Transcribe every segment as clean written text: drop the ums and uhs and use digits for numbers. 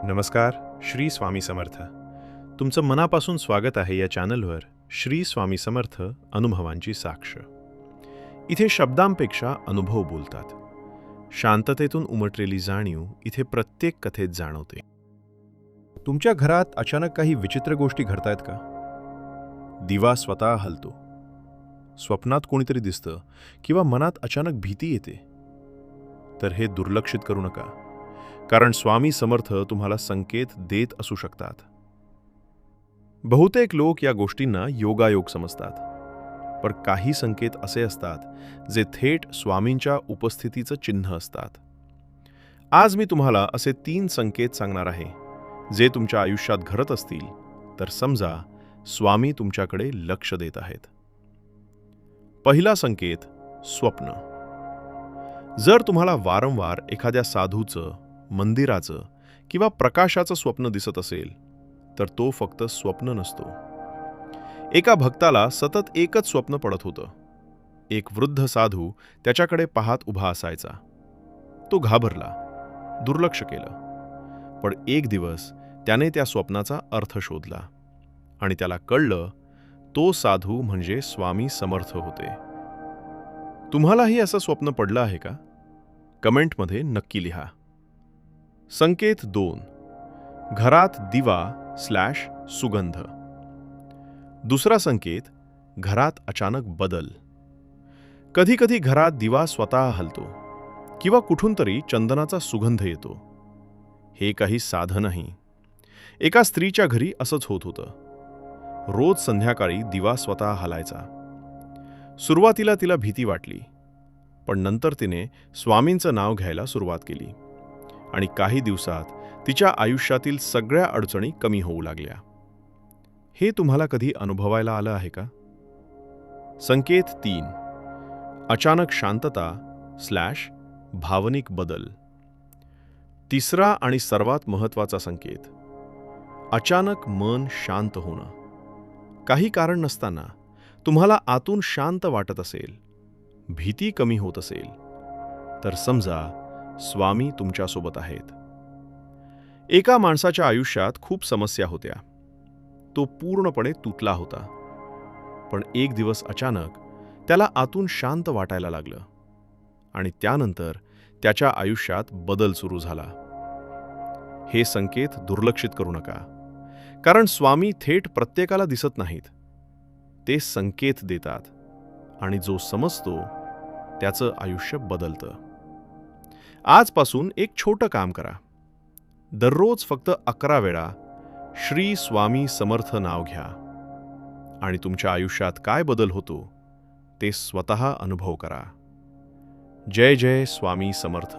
नमस्कार. श्री स्वामी समर्थ. तुमचं मनापासून स्वागत आहे या चॅनलवर श्री स्वामी समर्थ अनुभवांची साक्ष. इथे शब्दांपेक्षा अनुभव बोलतात. शांततेतून उमटलेली जाणीव इथे प्रत्येक कथेत जाणवते. तुमच्या घरात अचानक काही विचित्र गोष्टी घडतायत का? दिवा स्वतः हलतो, स्वप्नात कोणीतरी दिसतं किंवा मनात अचानक भीती येते, तर हे दुर्लक्षित करू नका, कारण स्वामी समर्थ तुम्हाला संकेत देत असू शकतात. बहुतेक लोक या गोष्टींना योगायोग समजतात, पण काही संकेत असे असतात जे थेट स्वामींच्या उपस्थितीचं चिन्ह असतात. आज मी तुम्हाला असे 3 संकेत सांगणार आहे जे तुमच्या आयुष्यात घडत असतील तर समजा स्वामी तुमच्याकडे लक्ष देत आहेत. पहिला संकेत, स्वप्न. जर तुम्हाला वारंवार एखाद्या साधूचं, मंदिराचं किंवा प्रकाशाचं स्वप्न दिसत असेल तर तो फक्त स्वप्न नसतो. एका भक्ताला सतत एकच स्वप्न पडत होतं. एक वृद्ध साधू त्याच्याकडे पाहत उभा असायचा. तो घाबरला, दुर्लक्ष केलं. पण एक दिवस त्याने त्या स्वप्नाचा अर्थ शोधला आणि त्याला कळलं तो साधू म्हणजे स्वामी समर्थ होते. तुम्हालाही असं स्वप्न पडलं आहे का? कमेंटमध्ये नक्की लिहा. संकेत 2, घरात दिवा/सुगंध. दुसरा संकेत, घरात अचानक बदल. कधी कधी घरात दिवा स्वतः हलतो किंवा कुठून तरी चंदनाचा सुगंध येतो. हे काही साधं नाही. एका स्त्रीच्या घरी असंच होत होतं. रोज संध्याकाळी दिवा स्वतः हलायचा. सुरुवातीला तिला भीती वाटली, पण नंतर तिने स्वामींचं नाव घ्यायला सुरुवात केली आणि काही दिवसात तिच्या आयुष्यातील सगळ्या अडचणी कमी होऊ लागल्या. हे तुम्हाला कधी अनुभवायला आलं आहे का? संकेत 3, अचानक शांतता/भावनिक बदल. तिसरा आणि सर्वात महत्त्वाचा संकेत, अचानक मन शांत होणं. काही कारण नसताना तुम्हाला आतून शांत वाटत असेल, भीती कमी होत असेल, तर समजा स्वामी तुमच्यासोबत आहेत. एका माणसाच्या आयुष्यात खूप समस्या होत्या. तो पूर्णपणे तुटला होता. पण एक दिवस अचानक त्याला आतून शांत वाटायला लागलं आणि त्यानंतर त्याच्या आयुष्यात बदल सुरू झाला. हे संकेत दुर्लक्षित करू नका, कारण स्वामी थेट प्रत्येकाला दिसत नाहीत. ते संकेत देतात आणि जो समजतो त्याचं आयुष्य बदलतं. आजपासून एक छोटं काम करा. दररोज फक्त 11 वेळा श्री स्वामी समर्थ नाव घ्या आणि तुमच्या आयुष्यात काय बदल होतो ते स्वतः अनुभव करा. जय जय स्वामी समर्थ.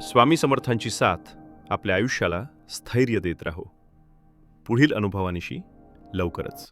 स्वामी समर्थांची साथ आपल्या आयुष्याला स्थैर्य देत राहो. पुढील अनुभवानिशी लवकरच.